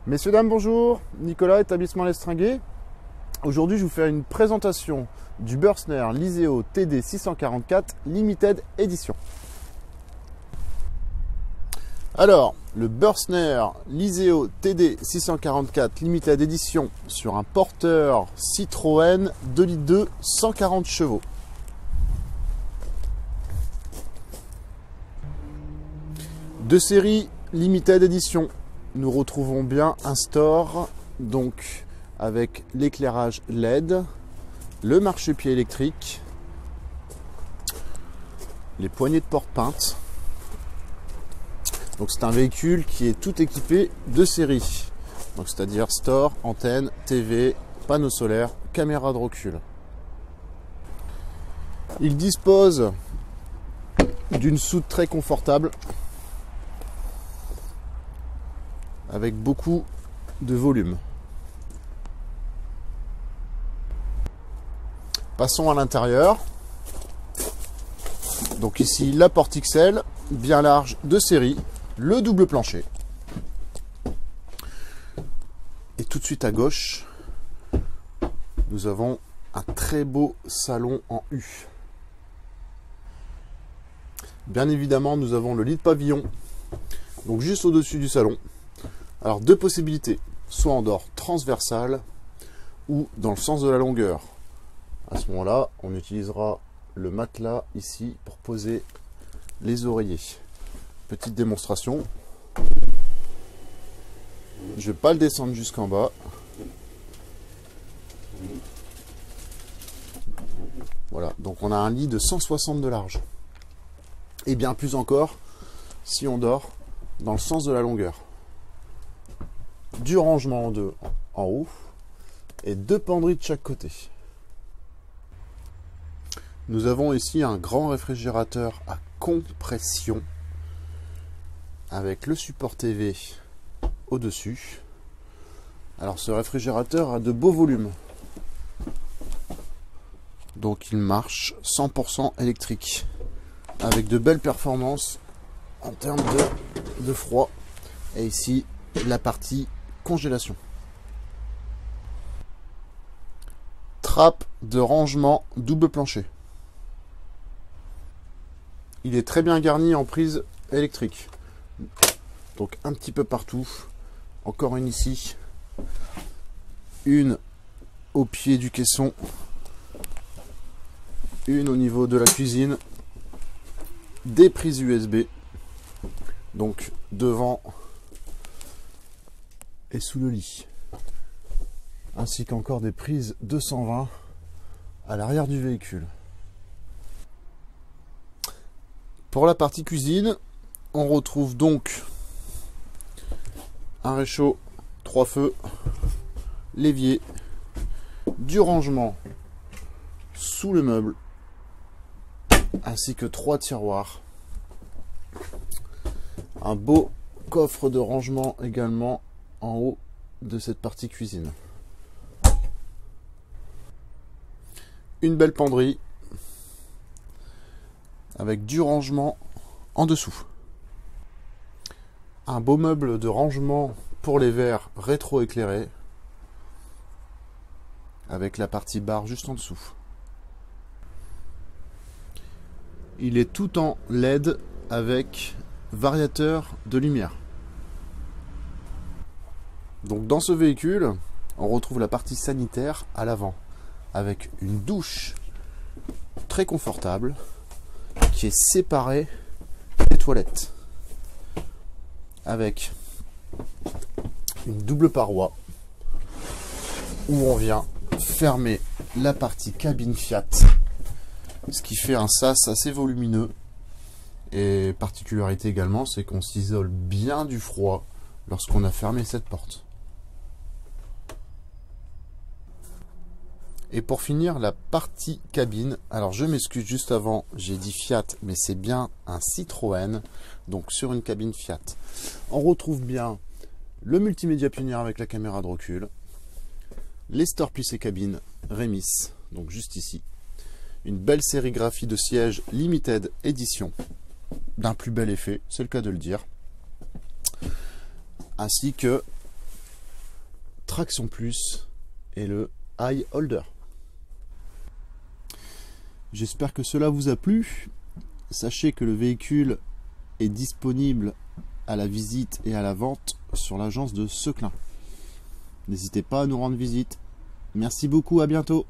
Messieurs, dames, bonjour. Nicolas, établissement L'Estringuet. Aujourd'hui, je vous fais une présentation du Bürstner Liseo TD644 Limited Edition. Alors, le Bürstner Liseo TD644 Limited Edition sur un porteur Citroën 2 litres 2, 140 chevaux. De série Limited Edition. Nous retrouvons bien un store, donc avec l'éclairage LED, le marchepied électrique, les poignées de porte peintes. Donc c'est un véhicule qui est tout équipé de série, donc c'est-à-dire store, antenne, TV, panneau solaire, caméra de recul. Il dispose d'une soute très confortable, avec beaucoup de volume. Passons à l'intérieur. Donc ici la porte XL, bien large de série, le double plancher. Et tout de suite à gauche, nous avons un très beau salon en U. Bien évidemment, nous avons le lit de pavillon, donc juste au-dessus du salon. Alors deux possibilités, soit en dehors transversal ou dans le sens de la longueur. À ce moment-là, on utilisera le matelas ici pour poser les oreillers. Petite démonstration. Je ne vais pas le descendre jusqu'en bas. Voilà, donc on a un lit de 160 de large. Et bien plus encore si on dort dans le sens de la longueur. Du rangement en haut et deux penderies de chaque côté. Nous avons ici un grand réfrigérateur à compression avec le support TV au-dessus. Alors ce réfrigérateur a de beaux volumes. Donc il marche 100% électrique avec de belles performances en termes de froid. Et ici la partie congélation. Trappe de rangement double plancher. Il est très bien garni en prise électrique. Donc un petit peu partout. Encore une ici. Une au pied du caisson. Une au niveau de la cuisine. Des prises USB. Donc devant et sous le lit, ainsi qu'encore des prises 220 à l'arrière du véhicule. Pour la partie cuisine, on retrouve donc un réchaud 3 feux, l'évier, du rangement sous le meuble, ainsi que 3 tiroirs, un beau coffre de rangement également en haut de cette partie cuisine. Une belle penderie avec du rangement en dessous. Un beau meuble de rangement pour les verres rétro-éclairés avec la partie barre juste en dessous. Il est tout en LED avec variateur de lumière. Donc dans ce véhicule, on retrouve la partie sanitaire à l'avant, avec une douche très confortable qui est séparée des toilettes, avec une double paroi où on vient fermer la partie cabine Fiat, ce qui fait un sas assez volumineux. Et particularité également, c'est qu'on s'isole bien du froid lorsqu'on a fermé cette porte. Et pour finir, la partie cabine. Alors je m'excuse, juste avant j'ai dit Fiat, mais c'est bien un Citroën, donc sur une cabine Fiat. On retrouve bien le multimédia Pioneer avec la caméra de recul, les stores plissés cabine Remis, donc juste ici, une belle sérigraphie de sièges Limited Edition, d'un plus bel effet, c'est le cas de le dire, ainsi que traction plus et le high holder. J'espère que cela vous a plu. Sachez que le véhicule est disponible à la visite et à la vente sur l'agence de Seclin. N'hésitez pas à nous rendre visite. Merci beaucoup, à bientôt.